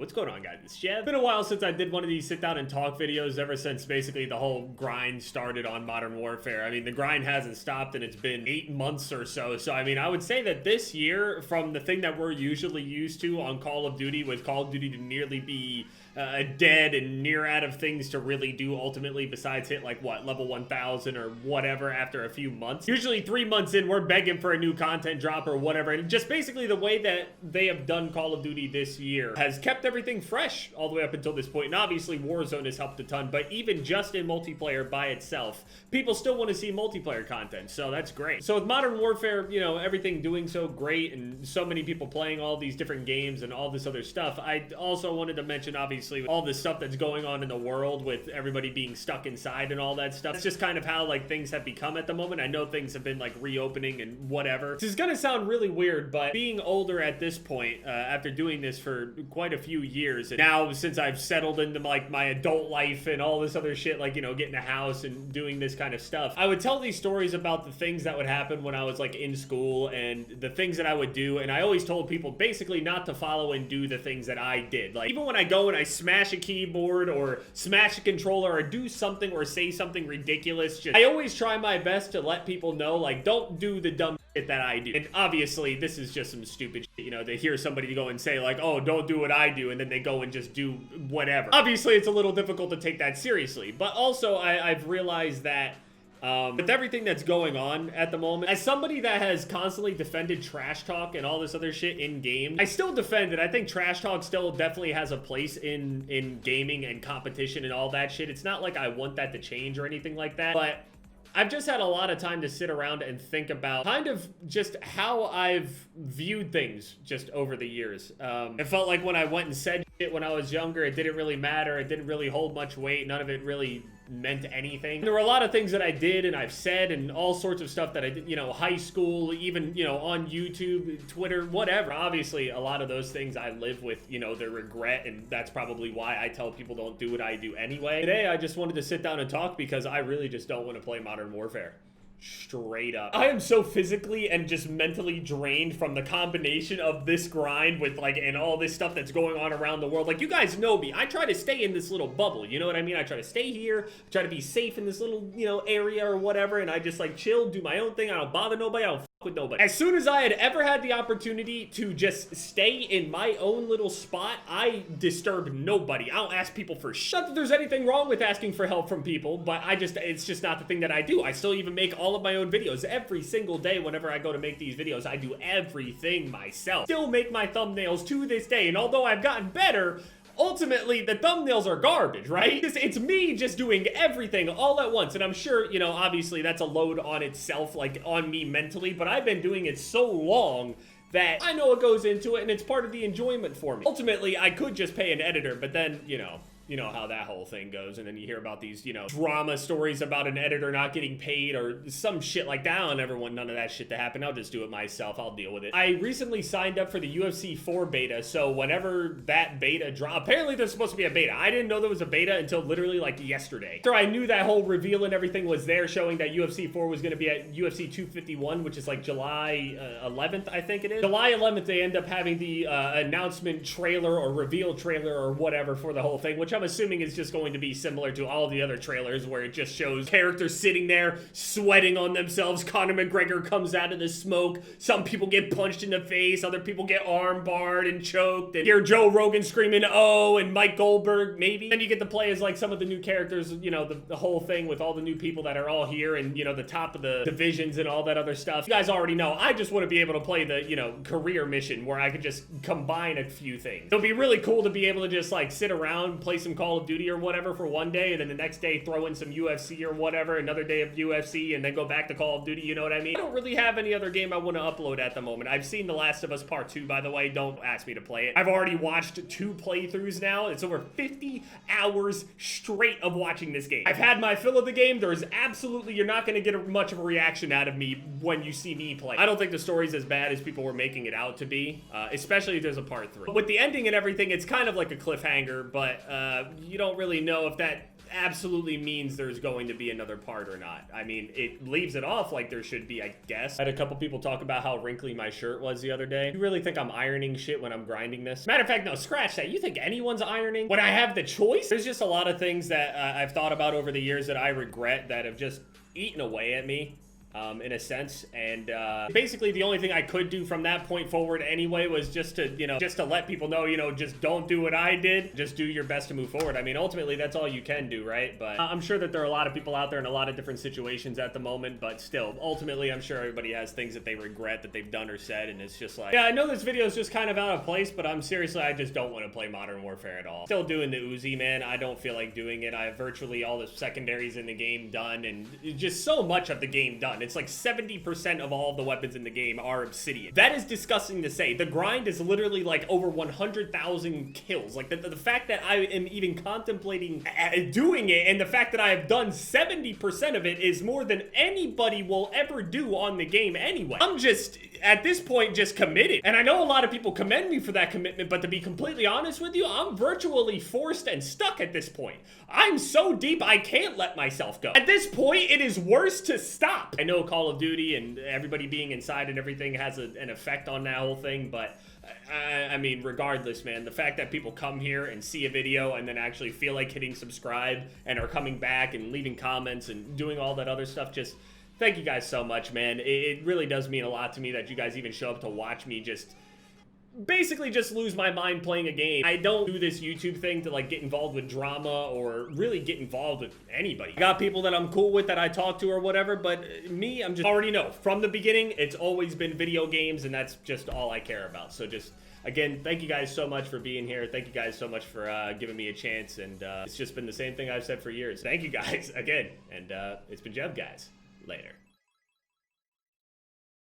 What's going on, guys? It's Chef. It's been a while since I did one of these sit down and talk videos, ever since basically the whole grind started on Modern Warfare. I mean, the grind hasn't stopped and it's been 8 months or so. So, I mean, I would say that this year, from the thing that we're usually used to on Call of Duty, with Call of Duty to nearly be dead and near out of things to really do ultimately besides hit like what, level 1000 or whatever after a few months. Usually 3 months in, we're begging for a new content drop or whatever. And just basically the way that they have done Call of Duty this year has kept everything fresh all the way up until this point. And obviously Warzone has helped a ton, but even just in multiplayer by itself, people still want to see multiplayer content. So that's great. So with Modern Warfare, you know, everything doing so great and so many people playing all these different games and all this other stuff, I also wanted to mention obviously all the stuff that's going on in the world with everybody being stuck inside and all that stuff. It's just kind of how like things have become at the moment. I know things have been like reopening and whatever. This is gonna sound really weird, but being older at this point, after doing this for quite a few years, and now since I've settled into like my adult life and all this other shit, like, you know, getting a house and doing this kind of stuff, I would tell these stories about the things that would happen when I was like in school and the things that I would do. And I always told people basically not to follow and do the things that I did. Like, even when I go and I smash a keyboard or smash a controller or do something or say something ridiculous, just I always try my best to let people know, like, don't do the dumb shit that I do. And obviously this is just some stupid shit, you know, they hear somebody go and say like, oh, don't do what I do, and then they go and just do whatever. Obviously it's a little difficult to take that seriously, but also I've realized that with everything that's going on at the moment, as somebody that has constantly defended trash talk and all this other shit in game, I still defend it. I think trash talk still definitely has a place in gaming and competition and all that shit. It's not like I want that to change or anything like that, but I've just had a lot of time to sit around and think about kind of just how I've viewed things just over the years. It felt like when I went and said shit when I was younger, it didn't really matter. It didn't really hold much weight. None of it really meant anything. There were a lot of things that I did and I've said and all sorts of stuff that I did, you know, high school, even, you know, on YouTube, Twitter, whatever. Obviously, a lot of those things I live with, you know, the regret, and that's probably why I tell people don't do what I do anyway. Today, I just wanted to sit down and talk because I really just don't want to play Modern Warfare. Straight up. I am so physically and just mentally drained from the combination of this grind with like, and all this stuff that's going on around the world. Like, you guys know me. I try to stay in this little bubble, you know what I mean? I try to stay here, try to be safe in this little, you know, area or whatever, and I just like chill, do my own thing. I don't bother nobody. I don't with nobody. As soon as I had ever had the opportunity to just stay in my own little spot, I disturbed nobody. I don't ask people for shit. Not that there's anything wrong with asking for help from people, but it's just not the thing that I do. I still even make all of my own videos every single day. Whenever I go to make these videos, I do everything myself. Still make my thumbnails to this day, and although I've gotten better, ultimately, the thumbnails are garbage, right? It's me just doing everything all at once. And I'm sure, you know, obviously that's a load on itself, like on me mentally, but I've been doing it so long that I know what goes into it and it's part of the enjoyment for me. Ultimately, I could just pay an editor, but then, you know how that whole thing goes, and then you hear about these, you know, drama stories about an editor not getting paid or some shit like that. I don't ever want none of that shit to happen. I'll just do it myself. I'll deal with it. I recently signed up for the UFC 4 beta, so whenever that beta drops, apparently there's supposed to be a beta. I didn't know there was a beta until literally like yesterday. After I knew that whole reveal and everything was there, showing that UFC 4 was going to be at UFC 251, which is like July 11th, I think it is. July 11th, they end up having the announcement trailer or reveal trailer or whatever for the whole thing, which I'm assuming is just going to be similar to all the other trailers where it just shows characters sitting there sweating on themselves. Conor McGregor comes out of the smoke. Some people get punched in the face. Other people get arm barred and choked. And hear Joe Rogan screaming, oh, and Mike Goldberg, maybe. Then you get to play as like some of the new characters, you know, the whole thing with all the new people that are all here and, you know, the top of the divisions and all that other stuff. You guys already know. I just want to be able to play the, you know, career mission where I could just combine a few things. It'll be really cool to be able to just like sit around, play some Call of Duty or whatever for one day, and then the next day throw in some UFC or whatever, another day of UFC, and then go back to Call of Duty, you know what I mean? I don't really have any other game I want to upload at the moment. I've seen The Last of Us Part 2, by the way. Don't ask me to play it. I've already watched 2 playthroughs now. It's over 50 hours straight of watching this game. I've had my fill of the game. There's absolutely, you're not going to get much of a reaction out of me when you see me play. I don't think the story's as bad as people were making it out to be, especially if there's a Part 3. But with the ending and everything, it's kind of like a cliffhanger, but you don't really know if that absolutely means there's going to be another part or not. I mean, it leaves it off like there should be, I guess. I had a couple people talk about how wrinkly my shirt was the other day. You really think I'm ironing shit when I'm grinding this? Matter of fact, no, scratch that. You think anyone's ironing when I have the choice? There's just a lot of things that I've thought about over the years that I regret that have just eaten away at me. In a sense, and basically the only thing I could do from that point forward anyway was just to, you know, just to let people know, you know, just don't do what I did, just do your best to move forward. I mean, ultimately that's all you can do, right? But I'm sure that there are a lot of people out there in a lot of different situations at the moment, but still, ultimately I'm sure everybody has things that they regret that they've done or said, and it's just like, yeah, I know this video is just kind of out of place, but I just don't want to play Modern Warfare at all. Still doing the Uzi, man. I don't feel like doing it. I have virtually all the secondaries in the game done, and just so much of the game done. It's like 70% of all the weapons in the game are obsidian. That is disgusting to say. The grind is literally like over 100,000 kills. Like the fact that I am even contemplating doing it, and the fact that I have done 70% of it is more than anybody will ever do on the game anyway. I'm just, at this point, just committed. And I know a lot of people commend me for that commitment, but to be completely honest with you, I'm virtually forced and stuck at this point. I'm so deep, I can't let myself go. At this point, it is worse to stop. I know Call of Duty and everybody being inside and everything has an effect on that whole thing, but I mean, regardless, man, the fact that people come here and see a video and then actually feel like hitting subscribe and are coming back and leaving comments and doing all that other stuff, just thank you guys so much, man. It really does mean a lot to me that you guys even show up to watch me just basically just lose my mind playing a game. I don't do this YouTube thing to like get involved with drama or really get involved with anybody. I got people that I'm cool with that I talk to or whatever, but me, I'm just already know from the beginning, it's always been video games, and that's just all I care about. So just, again, thank you guys so much for being here. Thank you guys so much for giving me a chance, and it's just been the same thing I've said for years. Thank you guys again, and it's been Jeff, guys. Later.